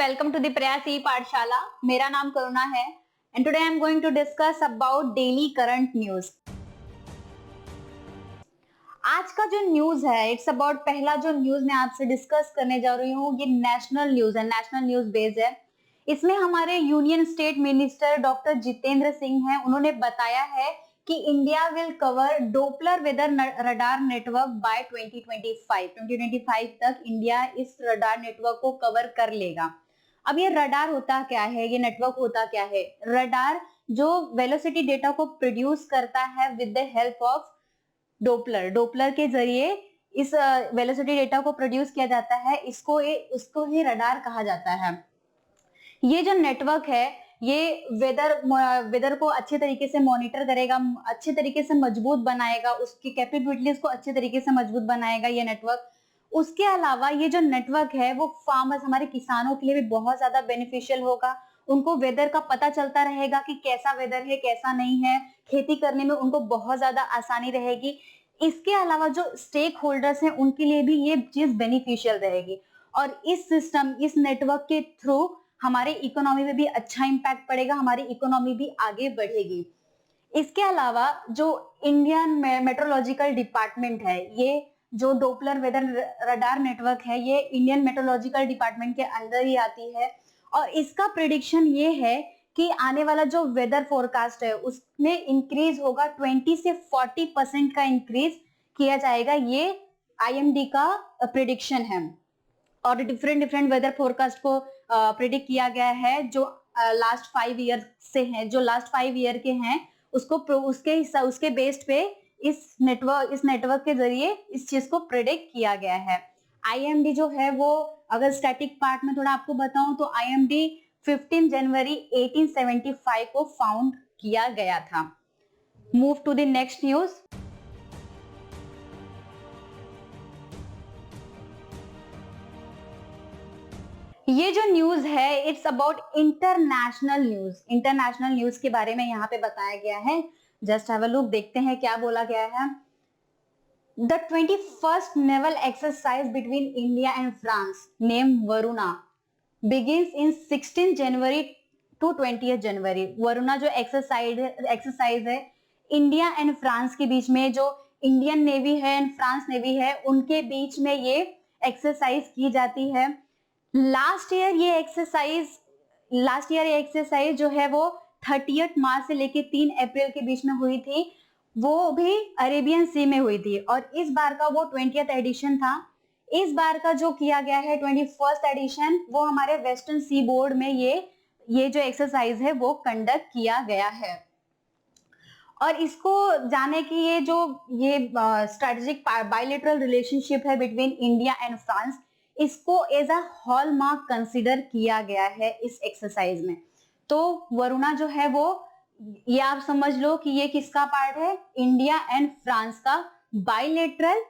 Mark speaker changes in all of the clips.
Speaker 1: welcome to the प्रयास ई पाठशाला। मेरा नाम करुणा है and today I am going to discuss about daily current news। आज का जो न्यूज है इट्स अबाउट, पहला जो न्यूज मैं आपसे डिस्कस करने जा रही हूँ ये नेशनल न्यूज है, नेशनल न्यूज बेस्ड है। इसमें हमारे union state minister doctor Jitendra Singh हैं, उन्होंने बताया है कि India will cover Doppler weather radar network by 2025 तक इंडिया इस रडार नेटवर्क को कवर कर लेगा। अब ये रडार होता क्या है, ये नेटवर्क होता क्या है? रडार जो वेलोसिटी डेटा को प्रोड्यूस करता है with the help of Doppler के जरिए इस वेलोसिटी डेटा को प्रोड्यूस किया जाता है, उसको ही रडार कहा जाता है। ये जो नेटवर्क है ये वेदर को अच्छे तरीके से मॉनिटर करेगा, अच्छे तरीके से मजबूत बनाएगा, उसकी कैपेबिलिटीज को अच्छे तरीके से मजबूत बनाएगा ये नेटवर्क। उसके अलावा ये जो नेटवर्क है वो फार्मर्स, हमारे किसानों के लिए भी बहुत ज्यादा बेनिफिशियल होगा। उनको वेदर का पता चलता रहेगा कि कैसा वेदर है कैसा नहीं है, खेती करने में उनको बहुत ज्यादा आसानी रहेगी। इसके अलावा जो स्टेक होल्डर्स हैं उनके लिए भी ये चीज बेनिफिशियल रहेगी और इस सिस्टम, इस नेटवर्क के थ्रू हमारे इकोनॉमी में भी अच्छा इंपैक्ट पड़ेगा, हमारी इकोनॉमी भी आगे बढ़ेगी। इसके अलावा जो इंडियन मेट्रोलॉजिकल डिपार्टमेंट है, ये जो डोपलर वेदर रडार नेटवर्क है ये इंडियन मेट्रोलॉजिकल डिपार्टमेंट के अंदर ही आती है और इसका प्रेडिक्शन ये है कि आने वाला जो वेदर फोरकास्ट है उसमें इंक्रीज होगा, 20 से 40% का इंक्रीज किया जाएगा। ये आईएमडी का प्रेडिक्शन है और डिफरेंट वेदर फोरकास्ट को प्रेडिक्ट किया गया है जो लास्ट 5 ईयर से हैं, जो लास्ट 5 ईयर के हैं उसके बेस्ड पे इस नेटवर्क के जरिए इस चीज को प्रेडिक्ट किया गया है। आईएमडी जो है वो, अगर स्टैटिक पार्ट में थोड़ा आपको बताऊं तो आईएमडी 15 जनवरी 1875 को फाउंड किया गया था। Move to the next news. ये जो न्यूज है it's about international news. International news के बारे में यहाँ पे बताया गया है। जस्ट हैव अ लुक, देखते हैं क्या बोला गया है। The 21st naval exercise between India and France name Varuna begins in 16 January to 20 January. Varuna जो एक्सरसाइज है इंडिया एंड फ्रांस के बीच में, जो इंडियन नेवी है एंड फ्रांस नेवी है उनके बीच में ये एक्सरसाइज की जाती है। लास्ट ईयर ये एक्सरसाइज जो है वो 30 मार्च से लेके 3 अप्रैल के बीच में हुई थी, वो भी अरेबियन सी में हुई थी और इस बार का वो 20th एडिशन था। इस बार का जो किया गया है 21st एडिशन, वो हमारे वेस्टर्न सी बोर्ड में ये जो एक्सरसाइज है वो कंडक्ट किया गया है। और इसको जाने की ये स्ट्रेटेजिक बायलैटरल रिलेशनशिप है बिटवीन इंडिया एंड फ्रांस, इसको एज अ हॉलमार्क कंसीडर किया गया है इस एक्सरसाइज में। तो वरुणा जो है वो, ये आप समझ लो कि ये किसका पार्ट है, इंडिया एंड फ्रांस का बायलैटरल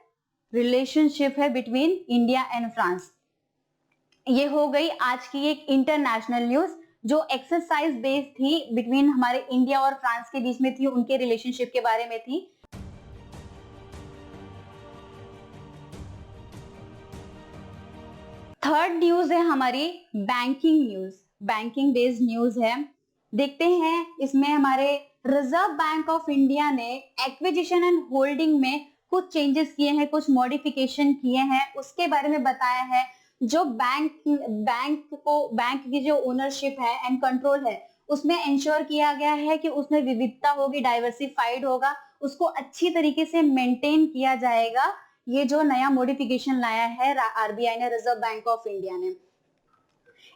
Speaker 1: रिलेशनशिप है बिटवीन इंडिया एंड फ्रांस। ये हो गई आज की एक इंटरनेशनल न्यूज जो एक्सरसाइज बेस्ड थी, बिटवीन हमारे इंडिया और फ्रांस के बीच में थी, उनके रिलेशनशिप के बारे में थी। थर्ड न्यूज है हमारी banking news, banking based news है। देखते हैं इसमें हमारे रिजर्व बैंक ऑफ इंडिया ने एक्विजिशन एंड होल्डिंग में कुछ चेंजेस किए हैं, कुछ मॉडिफिकेशन किए हैं, उसके बारे में बताया है। जो बैंक की जो ओनरशिप है एंड कंट्रोल है उसमें इंश्योर किया गया है कि उसमें विविधता होगी, डाइवर्सिफाइड होगा, उसको अच्छी तरीके से मेंटेन किया जाएगा। ये जो नया मॉडिफिकेशन लाया है आरबीआई ने, रिजर्व बैंक ऑफ इंडिया ने,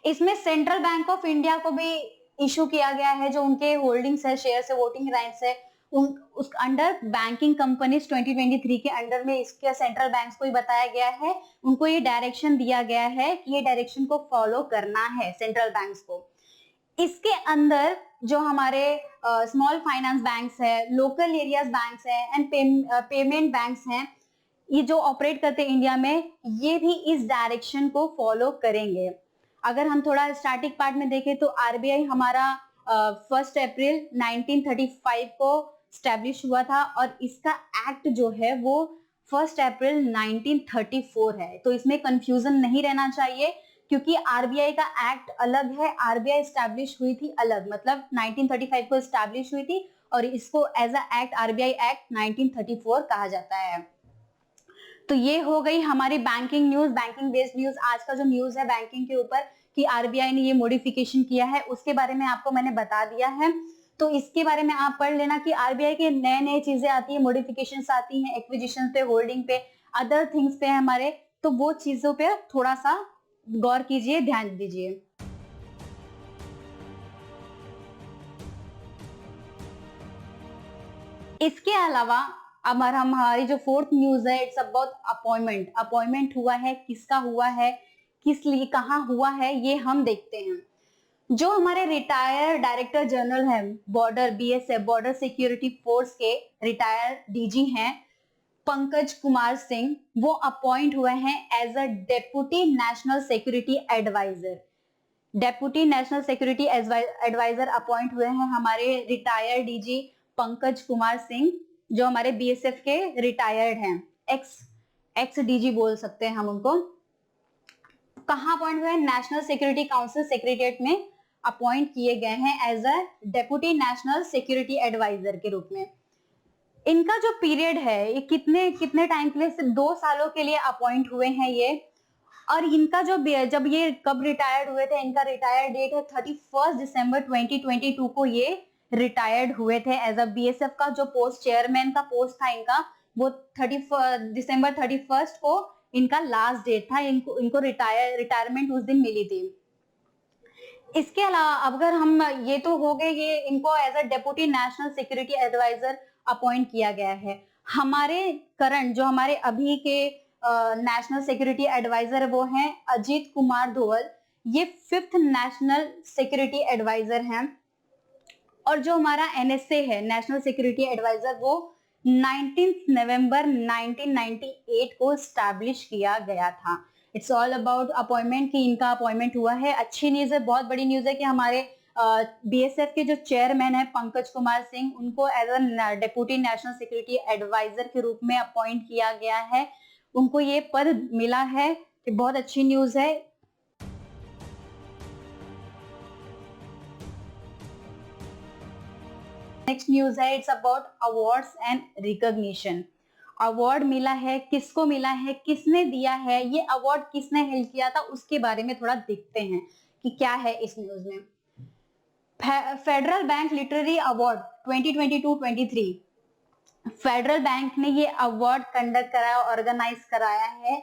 Speaker 1: इसमें सेंट्रल बैंक ऑफ इंडिया को भी इशू किया गया है। जो उनके होल्डिंग्स है, शेयर से, वोटिंग राइट्स है, उस अंडर बैंकिंग कंपनीज 2023 के अंडर में इसके सेंट्रल बैंक्स को ही बताया गया है, उनको ये डायरेक्शन दिया गया है कि ये डायरेक्शन को फॉलो करना है सेंट्रल बैंक्स को। इसके अंदर जो हमारे स्मॉल फाइनेंस बैंक्स है, लोकल एरियाज बैंक्स है एंड पेमेंट बैंक्स हैं, ये जो ऑपरेट करते हैं इंडिया में, ये भी इस डायरेक्शन को फॉलो करेंगे। अगर हम थोड़ा स्टैटिक पार्ट में देखें तो आरबीआई हमारा 1 अप्रैल 1935 को स्टैब्लिश हुआ था और इसका एक्ट जो है वो 1 अप्रैल 1934 है। तो इसमें कंफ्यूजन नहीं रहना चाहिए क्योंकि आरबीआई का एक्ट अलग है, आरबीआई स्टैब्लिश हुई थी अलग, मतलब 1935 को स्टैब्लिश हुई थी और इसको as a act RBI act 1934 कहा जाता है। तो ये हो गई हमारी banking news, banking based news. आज का जो न्यूज है बैंकिंग के ऊपर कि आरबीआई ने ये मॉडिफिकेशन किया है, उसके बारे में आपको मैंने बता दिया है। तो इसके बारे में आप पढ़ लेना कि आरबीआई के नए नए चीजें आती है, मॉडिफिकेशंस आती हैं एक्विजिशन पे, होल्डिंग पे, अदर थिंग्स पे हमारे, तो वो चीजों पे थोड़ा सा गौर कीजिए, ध्यान दीजिए। इसके अलावा हमारी जो फोर्थ न्यूज है, इट्स अबाउट अपॉइंटमेंट। अपॉइंटमेंट हुआ है, किसका हुआ है, किस लिए, कहाँ हुआ है, ये हम देखते हैं। जो हमारे रिटायर्ड डायरेक्टर जनरल हैं border, BSF border security force के रिटायर्ड डीजी हैं पंकज कुमार सिंह, वो अपॉइंट हुए हैं as a deputy national security adviser. Deputy national security adviser appoint हुए हैं हमारे रिटायर्ड डीजी पंकज कुमार सिंह, जो हमारे बीएसएफ के रिटायर्ड हैं, एक्स एक्स डीजी बोल सकते हैं हम उनको। कहाँ अपॉइंट हुए हैं? नेशनल सिक्योरिटी काउंसिल सेक्रेटरीट में अपॉइंट किए गए हैं as a deputy national security adviser के रूप में। इनका जो पीरियड है, ये कितने कितने टाइम के लिए? सिर्फ 2 सालों के लिए अपॉइंट हुए हैं ये। और इनका जो जब ये कब रिटायर्ड हुए थे, इनका रिटायर्ड डेट है 31 दिसंबर 2022 को ये रिटायर्ड हुए थे एज अ बीएसएफ का जो पोस्ट, चेयरमैन का पोस्ट था इनका, वो 31 दिसंबर को इनका लास्ट डेट था। इनको रिटायरमेंट उस दिन मिली थी। इसके अलावा अगर हम, ये तो हो गए, ये इनको as a deputy national security adviser appoint किया गया है। हमारे करंट जो हमारे अभी के नेशनल सिक्योरिटी एडवाइजर वो हैं अजीत कुमार दोवल, ये 5th नेशनल सिक्योरिटी एडवाइजर हैं। और जो हमारा एनएसए है, नेशनल सिक्योरिटी एडवाइजर, वो 19 नवंबर 1998 को स्टैब्लिश किया गया था। इट्स ऑल अबाउट अपॉइंटमेंट कि इनका अपॉइंटमेंट हुआ है। अच्छी न्यूज है, बहुत बड़ी न्यूज है कि हमारे बीएसएफ के जो चेयरमैन है पंकज कुमार सिंह, उनको as a deputy national security adviser के रूप में अपॉइंट किया गया है, उनको ये पद मिला है। ये बहुत अच्छी न्यूज है। नेक्स्ट न्यूज है, it's about awards and recognition. Award मिला है, किसको मिला है, किसने दिया है, ये अवार्ड किसने हेल्ड किया था, उसके बारे में थोड़ा देखते हैं कि क्या है इस न्यूज में। Federal bank literary award 2022-23, federal bank ने ये अवार्ड कंडक्ट कराया, ऑर्गेनाइज कराया है,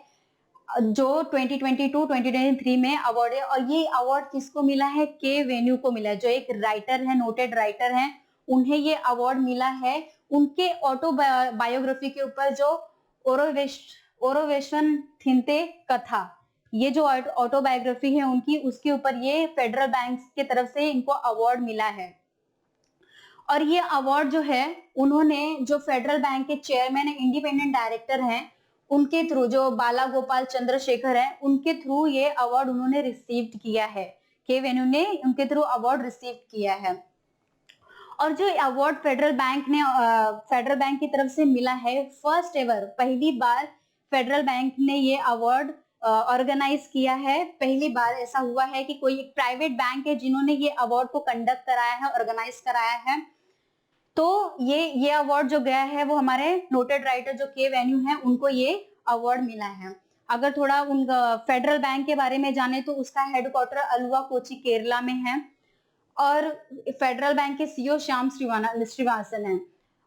Speaker 1: जो 2022-2023 में अवार्ड है। और ये अवार्ड किसको मिला है? के वेन्यू को मिला है, जो एक राइटर है, नोटेड राइटर हैं, उन्हें ये अवार्ड मिला है उनके ऑटोबायोग्राफी के ऊपर, जो ओरोवेशन थिंते कथा, ये जो ऑटोबायोग्राफी है उनकी, उसके ऊपर ये फेडरल बैंक की तरफ से इनको अवार्ड मिला है। और ये अवार्ड जो है, उन्होंने, जो फेडरल बैंक के चेयरमैन है, इंडिपेंडेंट डायरेक्टर हैं, उनके थ्रू, जो बाला गोपाल चंद्रशेखर है, उनके थ्रू ये अवार्ड उन्होंने रिसीव किया है। के वेन्यू ने उनके थ्रू अवार्ड रिसीव किया है। और जो अवार्ड फेडरल बैंक की तरफ से मिला है, फर्स्ट एवर, पहली बार फेडरल बैंक ने ये अवार्ड ऑर्गेनाइज किया है। पहली बार ऐसा हुआ है कि कोई एक प्राइवेट बैंक है जिन्होंने ये अवार्ड को कंडक्ट कराया है, ऑर्गेनाइज कराया है। तो ये अवार्ड जो गया है, वो हमारे नोटेड राइटर जो के वेन्यू है, उनको ये अवार्ड मिला है। अगर थोड़ा उन फेडरल बैंक के बारे में जाने तो उसका हेडक्वार्टर अलुवा कोची केरला में है, और फेडरल बैंक के सीईओ श्याम श्रीवास्तव है।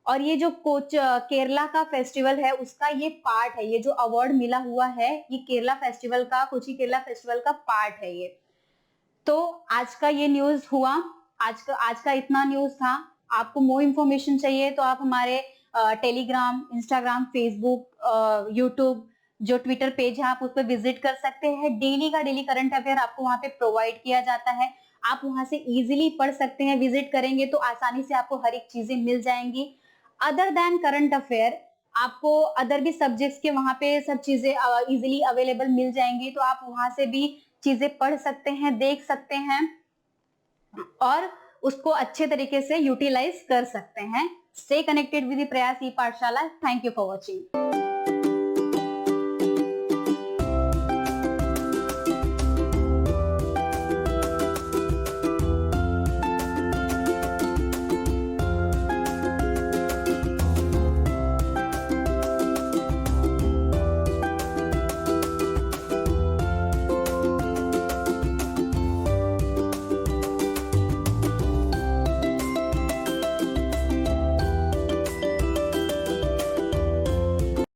Speaker 1: और ये जो केरला का फेस्टिवल है, उसका ये पार्ट है, ये जो अवार्ड मिला हुआ है, ये केरला फेस्टिवल का, कोची केरला फेस्टिवल का पार्ट है ये। तो आज का ये न्यूज हुआ, आज का इतना न्यूज था। आपको मोर इन्फॉर्मेशन चाहिए तो आप हमारे टेलीग्राम, इंस्टाग्राम, फेसबुक, यूट्यूब, जो ट्विटर पेज है, आप उस पर विजिट कर सकते हैं। डेली का डेली करंट अफेयर आपको वहां पे प्रोवाइड किया जाता है, आप वहां से इजीली पढ़ सकते हैं। विजिट करेंगे तो आसानी से आपको हर एक चीजें मिल जाएंगी। अदर देन करंट अफेयर, आपको अदर भी सब्जेक्ट्स के वहां पे सब चीजें इजीली अवेलेबल मिल जाएंगी, तो आप वहां से भी चीजें पढ़ सकते हैं, देख सकते हैं और उसको अच्छे तरीके से यूटिलाइज कर सकते हैं। स्टे कनेक्टेड विद प्रयास ई पाठशाला। Thank you for watching.